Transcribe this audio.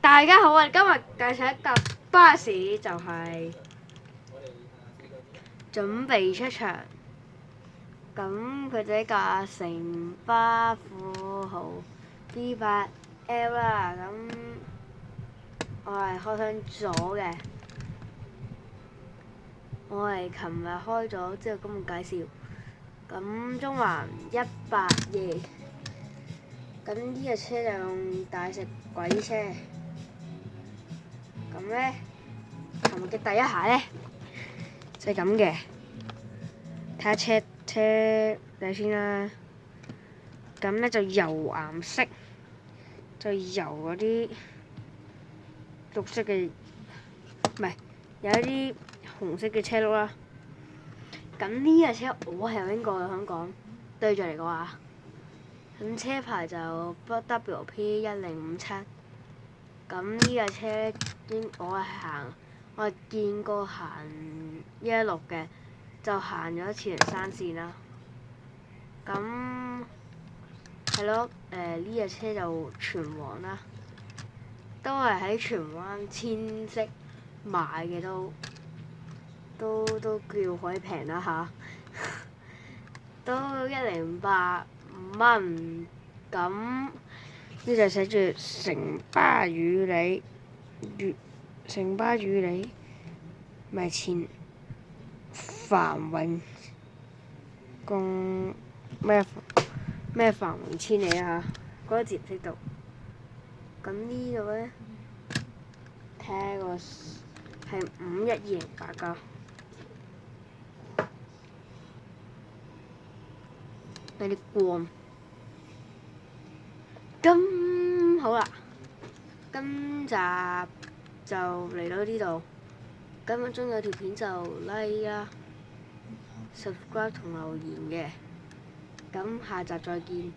大家好啊！今日介紹一架巴士，就係準備出場。咁佢就一架城巴富豪 B8L 啦。咁我係開箱咗嘅，我係琴日開咗之後今日介紹。咁中環182，咁呢個車就用大食鬼車。咁咧，琴日嘅第一下咧就係咁嘅，睇下車睇先啦。咁咧就油顏色，就油嗰啲綠色嘅，唔係有一啲紅色嘅車轆啦。咁呢架車我係有拎過嘅，香港對住嚟嘅話，咁車牌就 WP1057。咁呢架車我係見過行116嘅，就行咗慈雲山線啦。咁係咯，呢架車就荃灣啦，都係喺荃灣千色買嘅，都叫可以平啦嚇，都1085蚊。咁呢就寫住城巴與你咪前繁榮共咩繁榮千里啊嚇，嗰個字唔識讀。咁呢度咧，睇下個係51208㗎。有啲光。咁好啦，今集就嚟到呢度。今日中有條片就 like 啦、subscribe 同留言嘅。咁下集再見。